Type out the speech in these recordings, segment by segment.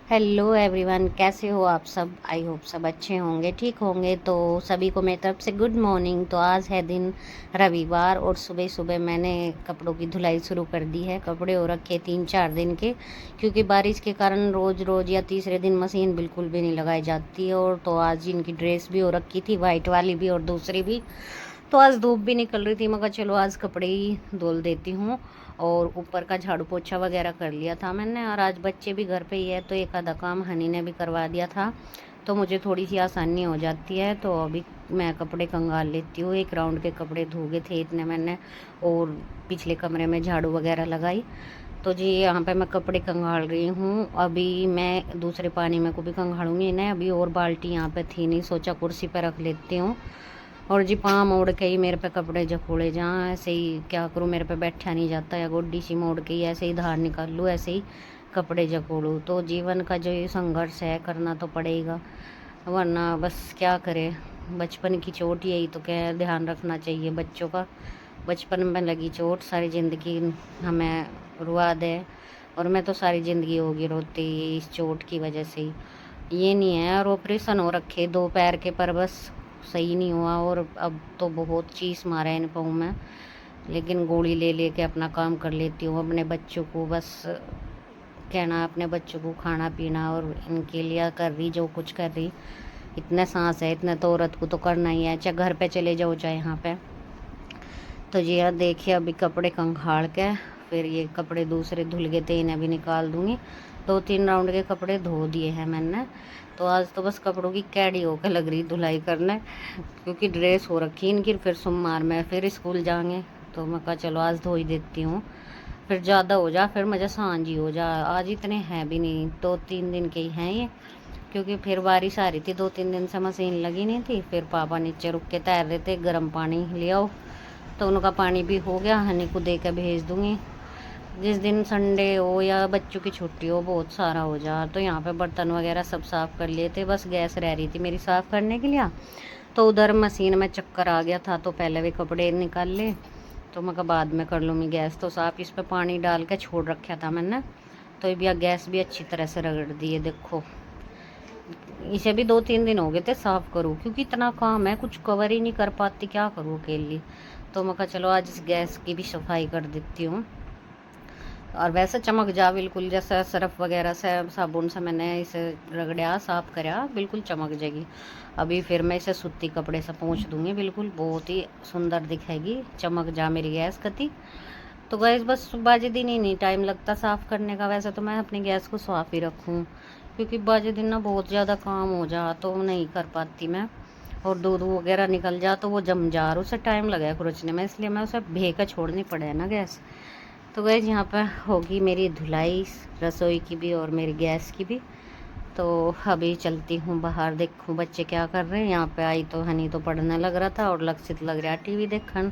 Hello everyone, कैसे हो आप सब। आई होप सब अच्छे होंगे, ठीक होंगे। तो सभी को मेरी तरफ से गुड मॉर्निंग। तो आज है दिन रविवार और सुबह सुबह मैंने कपड़ों की धुलाई शुरू कर दी है। कपड़े हो रखे 3-4 दिन के, क्योंकि बारिश के कारण रोज़ रोज़ या तीसरे दिन मशीन बिल्कुल भी नहीं लगाई जाती है। और तो आज इनकी ड्रेस भी हो रखी थी, वाइट वाली भी और दूसरी भी। तो आज धूप भी निकल रही थी, मगर चलो आज कपड़े ही धुल देती हूँ। और ऊपर का झाड़ू पोछा वगैरह कर लिया था मैंने। और आज बच्चे भी घर पे ही है, तो एक आधा काम हनी ने भी करवा दिया था, तो मुझे थोड़ी सी आसानी हो जाती है। तो अभी मैं कपड़े कंगाल लेती हूँ। एक राउंड के कपड़े धोगे थे इतने मैंने, और पिछले कमरे में झाड़ू वगैरह लगाई। तो जी यहाँ पे मैं कपड़े कंगाल रही हूँ। अभी मैं दूसरे पानी में को भी कंगालूंगी इन्हें। अभी और बाल्टी यहाँ पे थी नहीं, सोचा कुर्सी पे रख लेती हूँ। और जी पाँव मोड़ के ही मेरे पे कपड़े जखोड़े जहाँ, ऐसे ही क्या करूँ, मेरे पे बैठा नहीं जाता, या गोड्डी सी मोड़ के ही ऐसे ही धार निकाल लूँ, ऐसे ही कपड़े जकोड़ूँ। तो जीवन का जो ये संघर्ष है करना तो पड़ेगा, वरना बस क्या करे। बचपन की चोट यही तो क्या है, ध्यान रखना चाहिए बच्चों का। बचपन में लगी चोट सारी ज़िंदगी हमें रुआ दे, और मैं तो सारी ज़िंदगी होगी रोती इस चोट की वजह से ही। ये नहीं है, और ऑपरेशन हो रखे 2 पैर के, पर बस सही नहीं हुआ। और अब तो बहुत चीस मारा है इन पाँव में, लेकिन गोली ले ले के अपना काम कर लेती हूँ। अपने बच्चों को बस कहना, अपने बच्चों को खाना पीना, और इनके लिए कर रही जो कुछ कर रही। इतने सांस है, इतने तो औरत को तो करना ही है, चाहे घर पे चले जाओ चाहे यहाँ पे। तो जी यार देखिए, अभी कपड़े कंघाड़ के फिर ये कपड़े दूसरे धुल गए थे, इन्हें भी निकाल दूँगी। 2-3 राउंड के कपड़े धो दिए हैं मैंने। तो आज तो बस कपड़ों की कैडी होकर लग रही धुलाई करने, क्योंकि ड्रेस हो रखी इनकी। फिर सोमवार में फिर स्कूल जाएंगे, तो मैं कहा चलो आज धो ही देती हूँ। फिर ज़्यादा हो जा, फिर मुझे सांझ ही हो जा। आज इतने हैं भी नहीं, 2-3 दिन के ही हैं ये, क्योंकि फिर बारिश आ रही थी। 2-3 दिन से मशीन लगी नहीं थी। फिर पापा नीचे रुक के तैर रहे थे, गर्म पानी ले आओ, तो उनका पानी भी हो गया, हनी को दे के भेज दूँगी। जिस दिन संडे हो या बच्चों की छुट्टी हो, बहुत सारा हो जा। तो यहाँ पे बर्तन वगैरह सब साफ़ कर लिए थे, बस गैस रह रही थी मेरी साफ़ करने के लिए। तो उधर मशीन में चक्कर आ गया था, तो पहले वे कपड़े निकाल ले, तो मैं कहा बाद में कर लूँगी गैस तो साफ़। इस पर पानी डाल के छोड़ रखा था मैंने, तो ये गैस भी अच्छी तरह से रगड़ दी है। देखो इसे भी 2-3 दिन हो गए थे साफ़ करूँ, क्योंकि इतना काम है, कुछ कवर ही नहीं कर पाती, क्या करूँ अकेली। तो मैं कहा चलो आज इस गैस की भी सफाई कर देती हूँ। और वैसे चमक जा बिल्कुल, जैसे सरफ वगैरह से साबुन से मैंने इसे रगड़ा साफ़ करा, बिल्कुल चमक जाएगी। अभी फिर मैं इसे सूती कपड़े से पोंछ दूँगी, बिल्कुल बहुत ही सुंदर दिखेगी, चमक जा मेरी गैस कती। तो गैस बस बाजे दिन ही नहीं टाइम लगता साफ़ करने का। वैसे तो मैं अपनी गैस को साफ़ ही रखूँ, क्योंकि बाजे दिन ना बहुत ज़्यादा काम हो जा तो नहीं कर पाती मैं। और दूध वगैरह निकल जा तो वो जम जा, और उसे टाइम लगेगा खुरचने में, इसलिए मैं उसे भे कर छोड़नी पड़े ना गैस। तो गैस यहाँ पर होगी मेरी धुलाई, रसोई की भी और मेरी गैस की भी। तो अभी चलती हूँ बाहर, देखूँ बच्चे क्या कर रहे हैं। यहाँ पे आई तो हनी तो पढ़ने लग रहा था, और लक्षित लग रहा टीवी देखन।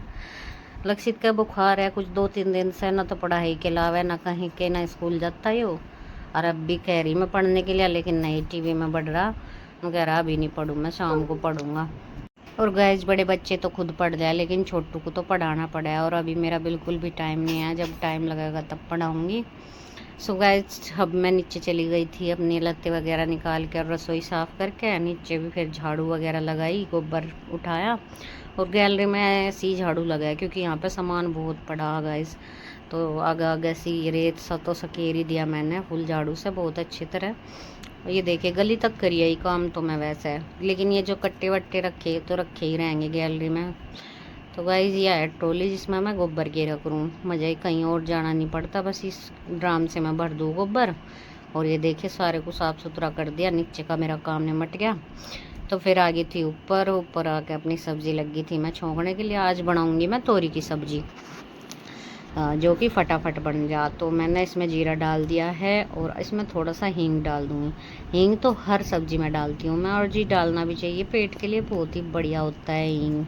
लक्षित का बुखार है कुछ 2-3 दिन से, ना तो पढ़ाई के अलावा ना कहीं के ना स्कूल जाता है वो। और अब भी कह रही मैं पढ़ने के लिए, लेकिन नहीं, टीवी में बढ़ रहा। मैं कह रहा अभी नहीं पढ़ूँ, मैं शाम को पढ़ूँगा। और गैस बड़े बच्चे तो खुद पढ़ जाए, लेकिन छोटू को तो पढ़ाना पड़ा है। और अभी मेरा बिल्कुल भी टाइम नहीं है, जब टाइम लगेगा तब पढ़ाऊँगी। सो गैस अब मैं नीचे चली गई थी, अपनी लत्ते वगैरह निकाल कर रसोई साफ़ करके नीचे भी फिर झाड़ू वगैरह लगाई, गोबर उठाया। और गैलरी में ऐसे ही झाड़ू लगाया, क्योंकि यहाँ पे सामान बहुत पड़ा गैस। तो आगे आगे सी रेत सा तो सकेर ही दिया मैंने फुल झाड़ू से बहुत अच्छी तरह। ये देखिए गली तक करिए ही काम तो मैं वैसे है, लेकिन ये जो कट्टे वट्टे रखे तो रखे ही रहेंगे गैलरी में। तो गाइस ये है ट्रॉली, जिसमें मैं गोबर के रख रूँ, मुझे कहीं और जाना नहीं पड़ता, बस इस ड्राम से मैं भर दूँ गोबर। और ये देखिए सारे को साफ़ सुथरा कर दिया, नीचे का मेरा काम निमट गया। तो फिर आ गई थी ऊपर, ऊपर आके अपनी सब्ज़ी लगी थी मैं छोंकने के लिए। आज बनाऊँगी मैं तोरी की सब्ज़ी, जो कि फटाफट बन जा। तो मैंने इसमें जीरा डाल दिया है, और इसमें थोड़ा सा हींग डाल दूँगी। हींग तो हर सब्ज़ी में डालती हूँ मैं, और जी डालना भी चाहिए, पेट के लिए बहुत ही बढ़िया होता है हींग।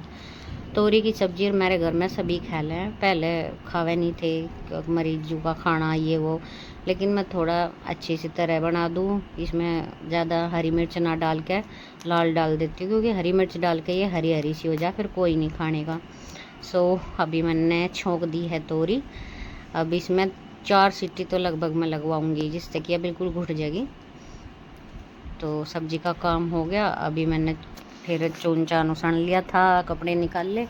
तोरी की सब्ज़ी मेरे घर में सभी खा लें, पहले खावे नहीं थे मरीजों का खाना ये वो, लेकिन मैं थोड़ा अच्छी सी तरह बना दूँ। इसमें ज़्यादा हरी मिर्च ना डाल के लाल डाल देती हूँ, क्योंकि हरी मिर्च डाल के ये हरी हरी सी हो जाए, फिर कोई नहीं खाने का। सो अभी मैंने छोंक दी है तोरी। अब इसमें 4 सीटी तो लगभग मैं लगवाऊंगी, जिससे कि ये बिल्कुल घुट जाएगी। तो सब्जी का काम हो गया। अभी मैंने फिर चून चान उसान लिया था, कपड़े निकाल ले,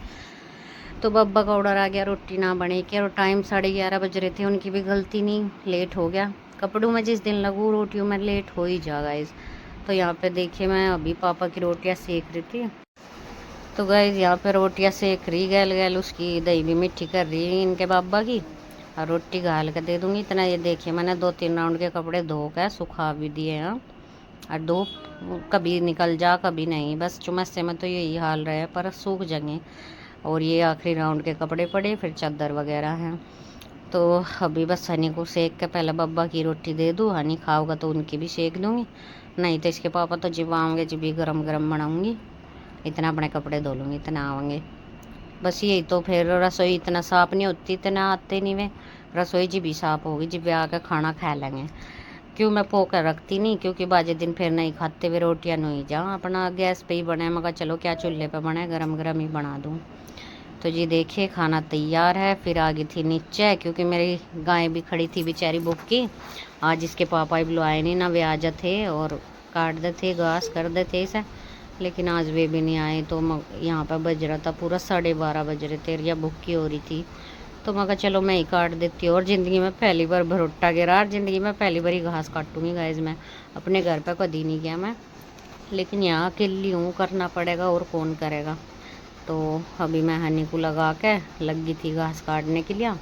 तो बब्बा का ऑर्डर आ गया रोटी ना बने के, और टाइम 11:30 बज रहे थे। उनकी भी गलती नहीं, लेट हो गया। कपड़ों में जिस दिन लगूँ रोटियों में लेट हो ही जा गाइस। तो यहाँ पे देखिए मैं अभी पापा की रोटियाँ सेक रही थी। तो गाइस यहाँ पे रोटियाँ सेक रही, गैल गैल उसकी दही भी मिट्टी कर रही है इनके बाबा की, और रोटी घाल के दे दूँगी इतना। ये देखिए मैंने 2-3 राउंड के कपड़े धो के सुखा भी दिए हैं, और धूप कभी निकल जा कभी नहीं, बस चुमस्से में तो यही हाल रहे, पर सूख जाएंगे। और ये आखिरी राउंड के कपड़े पड़े, फिर चादर वगैरह हैं। तो अभी बस हनी को सेक के पहले बब्बा की रोटी दे दूँ, हनी खाओगा तो उनकी भी सेक दूँगी, नहीं तो इसके पापा तो जब आएंगे जब भी गरम गरम बनाऊँगी। इतना अपने कपड़े धो लूँगी इतना आएंगे। बस यही तो, फिर रसोई इतना साफ़ नहीं होती, इतना आते नहीं वे। रसोई जी भी साफ़ होगी जब आकर खाना खा लेंगे। क्यों मैं पोकर रखती नहीं, क्योंकि बाजे दिन फिर नहीं खाते वे रोटियाँ नहीं जा अपना गैस पे ही बने। मगर चलो क्या चूल्हे पे बने, गरम गरम ही बना दूँ। तो जी देखिए खाना तैयार है। फिर आ गई थी नीचे, क्योंकि मेरी गाय भी खड़ी थी बेचारी भूख की। आज इसके पापा ही बुलाए नहीं ना, वे आ जाते और काट देते घास कर देते इसे, लेकिन आज वे भी नहीं आए। तो यहाँ पर बज रहा था पूरा 12:30 बज रहे थे, या भूखी हो रही थी। तो मैं कहा चलो मैं ही काट देती हूँ। और ज़िंदगी में पहली बार भरोटा गिरा, और ज़िंदगी में पहली बार ही घास काटूँगी गाइस मैं। अपने घर पर कभी नहीं किया मैं, लेकिन यहाँ अकेली हूँ, करना पड़ेगा और कौन करेगा। तो अभी मैं हनी को लगा के लगी थी घास काटने के लिए।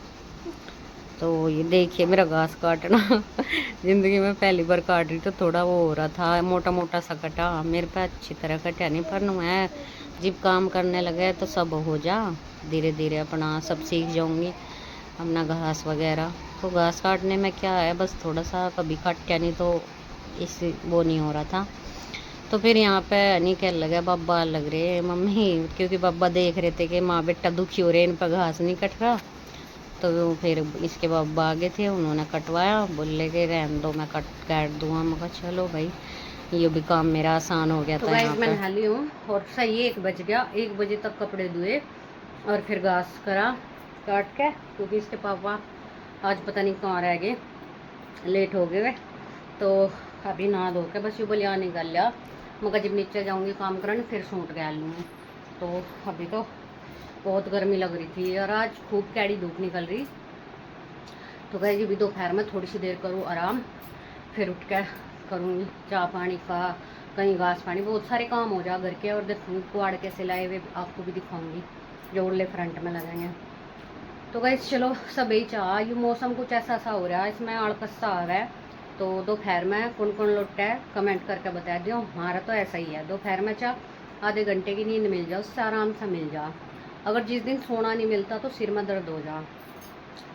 तो ये देखिए मेरा घास काटना ज़िंदगी में पहली बार काट रही, तो थोड़ा वो हो रहा था, मोटा मोटा सा कटा मेरे पे, अच्छी तरह कटा नहीं। पर मैं जब काम करने लगे तो सब हो जा, धीरे धीरे अपना सब सीख जाऊंगी अपना घास वगैरह। तो घास काटने में क्या है, बस थोड़ा सा कभी काटा नहीं तो इस वो नहीं हो रहा था। तो फिर यहाँ पे नहीं कह लगे बब्बा लग रहे मम्मी, क्योंकि बब्बा देख रहे थे कि माँ बेटा दुखी हो रहे, इन पर घास नहीं कट रहा। तो फिर इसके बब्बा आगे थे, उन्होंने कटवाया, बोले कि रहने दो मैं काट दूँगा। मैं कहा चलो भाई ये भी काम मेरा आसान हो गया। तो गाइस मैं नहा ली हूँ, और सही 1 बज गया। 1 बजे तक कपड़े धुए और फिर घास करा काट के, क्योंकि इसके पापा आज पता नहीं कहाँ रह गए, लेट हो गए वे। तो अभी नहा धो के बस यूँ लिया निकल लिया, मगर जब नीचे जाऊँगी काम करने फिर सूट गया लूँगी। तो अभी तो बहुत गर्मी लग रही थी, और आज खूब कैडी धूप निकल रही। तो गई जी भी दोपहर में थोड़ी सी देर करूँ आराम, फिर उठ के करूँगी चाय पानी का, कहीं घास पानी, बहुत सारे काम हो जा घर के। और देखूँगी कुआड़ कैसे लाए हुए आपको भी दिखाऊँगी, जो उड़ले फ्रंट में लगेंगे। तो गई चलो सब ही चाह, ये मौसम कुछ ऐसा सा हो रहा है, इसमें आड़कस सा आ रहा है। तो दोपहर में कौन कौन लौटा है कमेंट करके बता दो। हमारा तो ऐसा ही है, दोपहर में चाह आधे घंटे की नींद मिल जाए, उससे आराम से मिल जा। अगर जिस दिन सोना नहीं मिलता तो सिर में दर्द हो जा,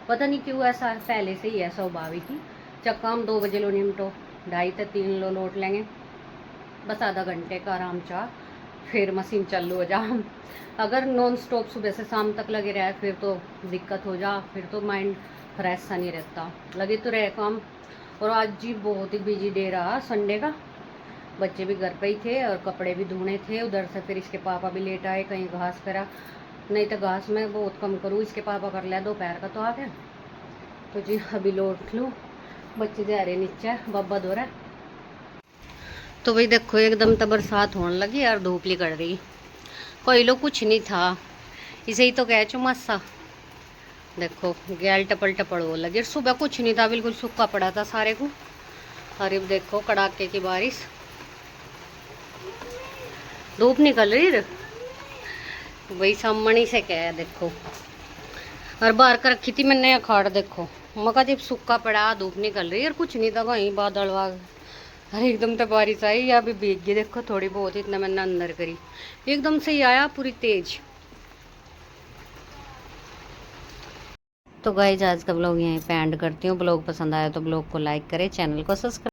पता नहीं क्यों ऐसा, पहले से ही ऐसा स्वाभाविक ही। चक्का हम 2 बजे लो निमटो, 2:30 से 3 लो लौट लेंगे, बस आधा घंटे का आराम चाह, फिर मशीन चालू हो जा। अगर नॉन स्टॉप सुबह से शाम तक लगे रहे फिर तो दिक्कत हो जा, फिर तो माइंड फ्रेश सा नहीं रहता, लगे तो रहे काम। और आज जी बहुत ही बिजी डे रहा संडे का, बच्चे भी घर पे ही थे और कपड़े भी धोने थे उधर से। फिर इसके पापा भी लेट आए, कहीं घास करा, नहीं तो घास मैं बहुत कम करूँ, इसके पापा कर लिया दोपहर का तो आ गया। तो जी अभी लौट लूँ, बच्चे जा रहे नीचे, बब्बा धो रहा। तो भाई देखो एकदम तो बरसात होने लगी यार, धूप निकल रही, कोई लोग कुछ नहीं था, इसे ही तो कह चुमासा। देखो गैल टपल टपड़ हो लगी, सुबह कुछ नहीं था, बिल्कुल सूखा पड़ा था सारे को। और अब देखो कड़ाके की बारिश, धूप निकल रही है वही सामने से क्या है देखो। और बाहर कर रखी थी मैंने अखाड़, देखो मका जब सूखा पड़ा धूप निकल रही है, और कुछ नहीं था वहीं बादल वाग, अरे एकदम तो बारिश आई, या भी भीग गई देखो थोड़ी बहुत, इतना मैंने अंदर करी, एकदम से ही आया पूरी तेज। तो गाइस आज का ब्लॉग यहीं पे एंड करती हूँ। ब्लॉग पसंद आया तो ब्लॉग को लाइक करें, चैनल को सब्सक्राइब